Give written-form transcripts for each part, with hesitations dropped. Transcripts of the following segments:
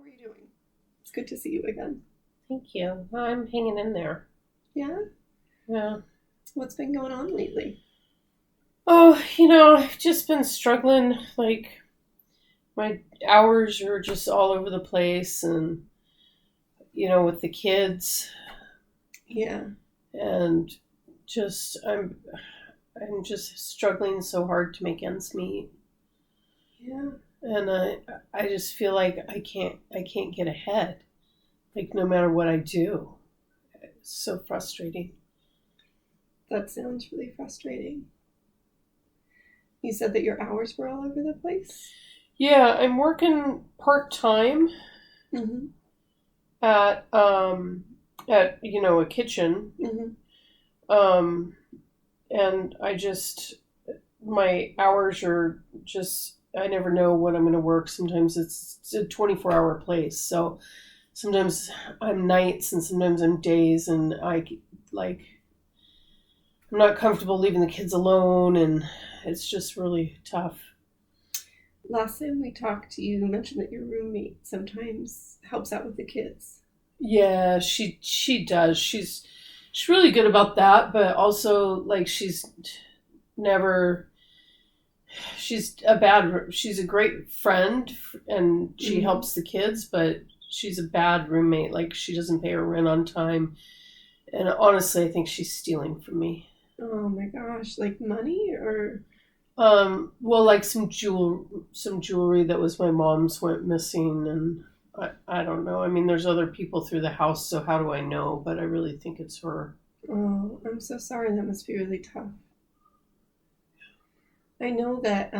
are you doing? It's good to see you again. Thank you. I'm hanging in there. Yeah? Yeah. What's been going on lately? Oh, I've just been struggling. Like, my hours are just all over the place, and, with the kids, Yeah. and I'm just struggling so hard to make ends meet. Yeah. And I just feel like I can't get ahead. Like, no matter what I do. It's so frustrating. That sounds really frustrating. You said that your hours were all over the place? Yeah, I'm working part-time Mm-hmm. at a kitchen. Mm-hmm. um and my hours are just, I never know when I'm going to work. Sometimes it's a 24-hour place, so sometimes I'm nights and sometimes I'm days, and like I'm not comfortable leaving the kids alone, and it's just really tough. Last time we talked, you mentioned that your roommate sometimes helps out with the kids. Yeah, she does. She's really good about that, but also, like, never she's a great friend, and she Mm-hmm. helps the kids, but she's a bad roommate. Like, she doesn't pay her rent on time, and honestly I think she's stealing from me. Oh my gosh, like money or? Well, like some jewelry that was my mom's went missing, and I don't know. I mean, there's other people through the house, so how do I know? But I really think it's her. Oh, I'm so sorry. That must be really tough. I know that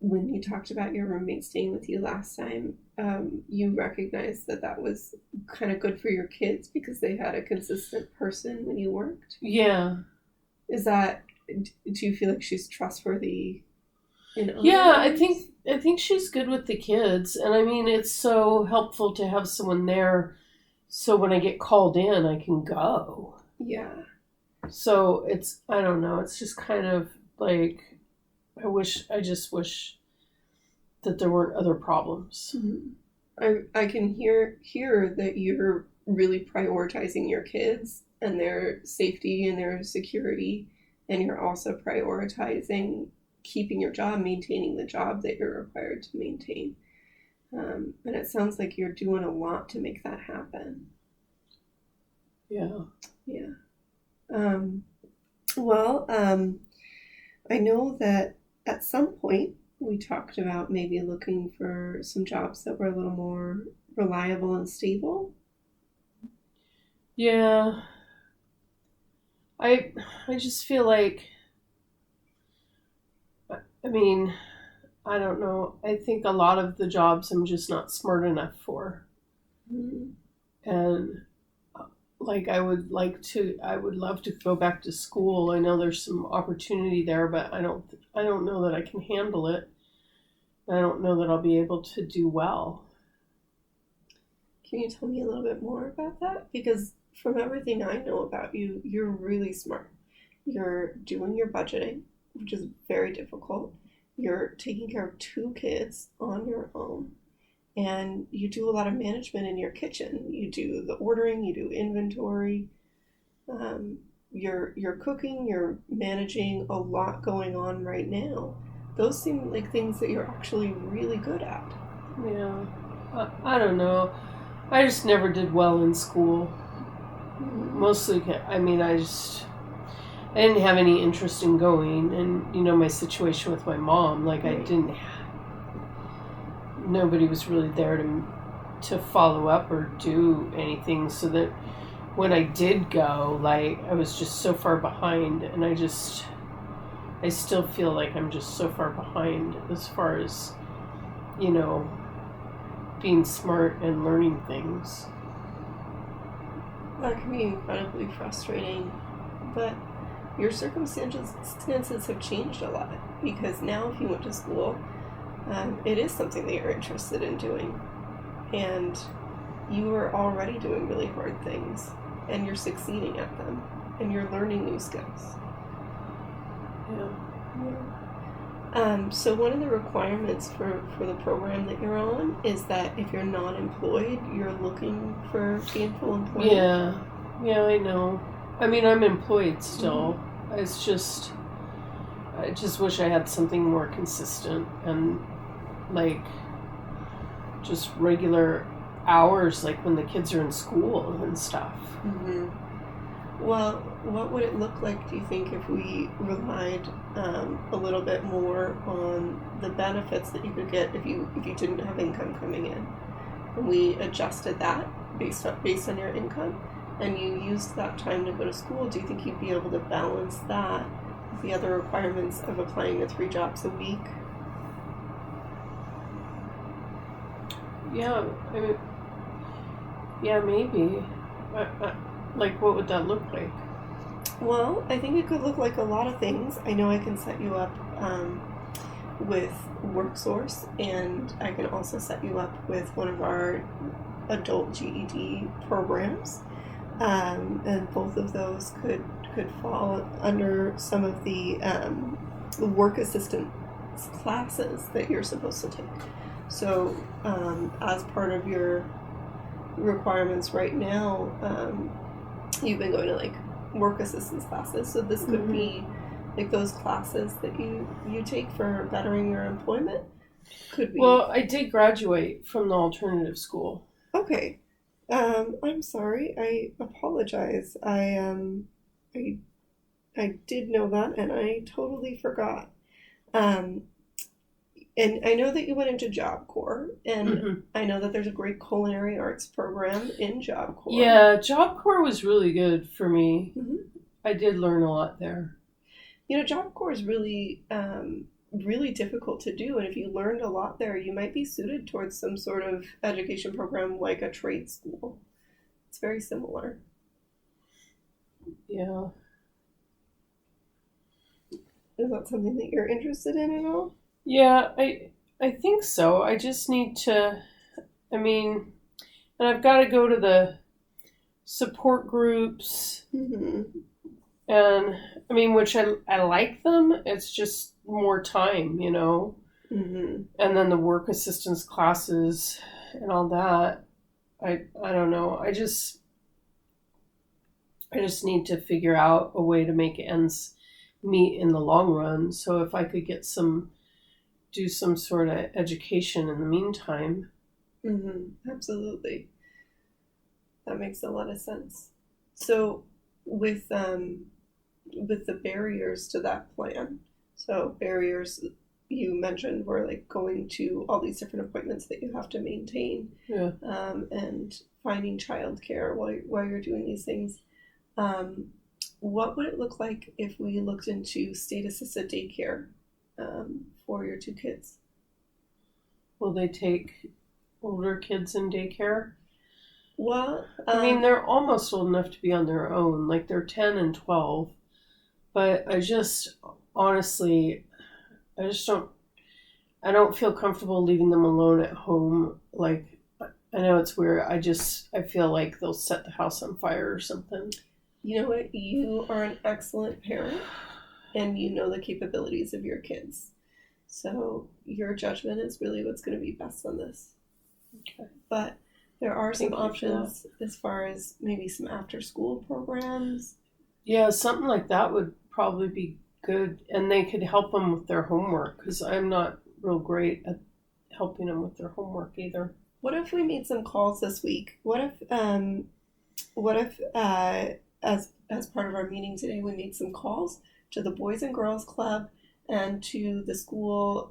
when you talked about your roommate staying with you last time, you recognized that that was kind of good for your kids because they had a consistent person when you worked. Yeah. Is that, do you feel like she's trustworthy in other Yeah, I ways? think I think she's good with the kids, and I mean, it's so helpful to have someone there, so when I get called in, I can go. Yeah. So I don't know, it's just kind of like, I just wish that there weren't other problems. Mhm. I can hear that you're really prioritizing your kids and their safety and their security, and you're also prioritizing keeping your job, maintaining the job that you're required to maintain. And it sounds like you're doing a lot to make that happen. Yeah. Yeah. Um, well, I know that at some point we talked about maybe looking for some jobs that were a little more reliable and stable. Yeah. I I just feel like, I mean, I don't know. I think a lot of the jobs I'm just not smart enough for. Mm, And like, I would love to go back to school. I know there's some opportunity there, but I don't know that I can handle it. I don't know that I'll be able to do well. Can you tell me a little bit more about that? Because from everything I know about you, you're really smart. You're doing your budgeting, which is very difficult. You're taking care of two kids on your own, and you do a lot of management in your kitchen. You do the ordering, you do inventory, um, you're cooking, you're managing a lot going on right now. Those seem like things that you're actually really good at. Yeah. I don't know. I just never did well in school. Mm-hmm. Mostly, I mean, I didn't have any interest in going, and my situation with my mom, like, I Right. didn't. Nobody was really there to follow up or do anything, so that when I did go, like, I was just so far behind, and I still feel like I'm just so far behind as far as, you know, being smart and learning things. That can be incredibly frustrating, but your circumstances have changed a lot because now, if you went to school, it is something that you're interested in doing, and you are already doing really hard things, and you're succeeding at them, and you're learning new skills. Yeah. Yeah. So one of the requirements for the program that you're on is that if you're not employed, you're looking for gainful employment. Yeah, I know. I mean, I'm employed still. It's just, I just wish I had something more consistent and like just regular hours, like when the kids are in school and stuff. Mm-hmm. Well, what would it look like, do you think, if we relied a little bit more on the benefits that you could get if you didn't have income coming in, and we adjusted that based on your income, and you used that time to go to school? Do you think you'd be able to balance that with the other requirements of applying to 3 jobs a week? Yeah, I mean, yeah, maybe. Like, what would that look like? Well, I think it could look like a lot of things. I know I can set you up with WorkSource, and I can also set you up with one of our adult GED programs, and both of those could fall under some of the work assistance classes that you're supposed to take. So, as part of your requirements right now, you've been going to like work assistance classes. So this could be like those classes that you take for bettering your employment. Could be. Well, I did graduate from the alternative school. Okay. I'm sorry. I apologize. I did know that, and I totally forgot. Um, and I know that you went into Job Corps, and I know that there's a great culinary arts program in Job Corps. Yeah, Job Corps was really good for me. Mm-hmm. I did learn a lot there. You know, Job Corps is really, really difficult to do, and if you learned a lot there, you might be suited towards some sort of education program like a trade school. It's very similar. Yeah. Is that something that you're interested in at all? Yeah, I think so. I just need to, I mean, and I've got to go to the support groups, Mm-hmm. and I mean, which I like them. It's just more time, you know. Mm-hmm. And then the work assistance classes and all that. I don't know. I just need to figure out a way to make ends meet in the long run. So if I could get do some sort of education in the meantime. Mm-hmm. Absolutely. That makes a lot of sense. So with the barriers to that plan, so barriers you mentioned were like going to all these different appointments that you have to maintain, Yeah. and finding childcare while you're doing these things. What would it look like if we looked into state-assisted daycare for your 2 kids? Will they take older kids in daycare? Well, I mean, they're almost old enough to be on their own. Like, they're 10 and 12. But I just, honestly, I don't feel comfortable leaving them alone at home. Like, I know it's weird. I feel like they'll set the house on fire or something. You know what? You are an excellent parent, and you know the capabilities of your kids. So your judgment is really what's going to be best on this. Okay. But there are some Thank you for options as far as maybe some after-school programs. Yeah, something like that would probably be good. And they could help them with their homework, because I'm not real great at helping them with their homework either. What if we made some calls this week? What if as part of our meeting today, we made some calls to the Boys and Girls Club and to the school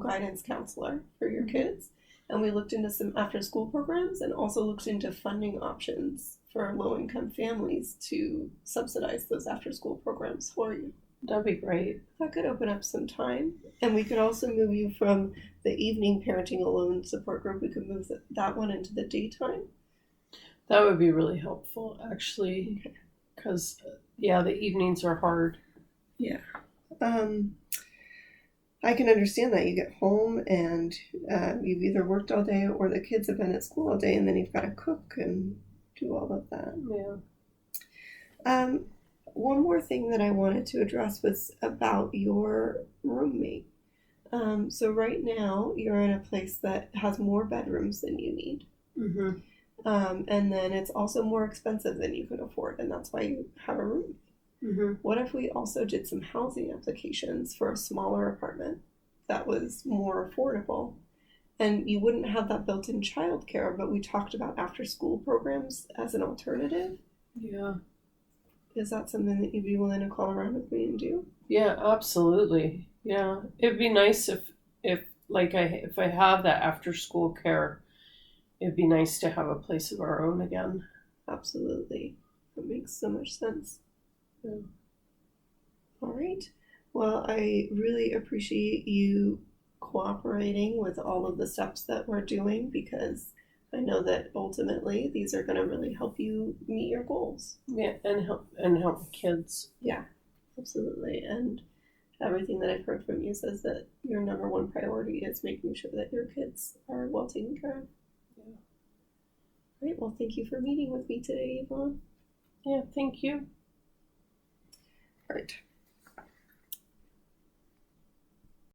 guidance counselor for your kids, and we looked into some after-school programs and also looked into funding options for low-income families to subsidize those after-school programs for you. That'd be great. That could open up some time, and we could also move you from the evening parenting alone support group. We could move that one into the daytime. That would be really helpful, actually, because, yeah, the evenings are hard. Yeah. I can understand that. You get home and you've either worked all day or the kids have been at school all day, and then you've got to cook and do all of that. Yeah. one more thing that I wanted to address was about your roommate. So right now you're in a place that has more bedrooms than you need. Mm-hmm. And then it's also more expensive than you can afford, and that's why you have a room. Mm-hmm. What if we also did some housing applications for a smaller apartment that was more affordable? And you wouldn't have that built in childcare, but we talked about after school programs as an alternative. Yeah. Is that something that you'd be willing to call around with me and do? Yeah, absolutely. Yeah. It'd be nice if I have that after school care, it'd be nice to have a place of our own again. Absolutely. That makes so much sense. Yeah. All right. Well, I really appreciate you cooperating with all of the steps that we're doing because I know that ultimately these are going to really help you meet your goals. Yeah, and help the kids. Yeah, absolutely. And everything that I've heard from you says that your number one priority is making sure that your kids are well taken care of. Yeah. All right. Well, thank you for meeting with me today, Yvonne. Yeah, thank you. All right.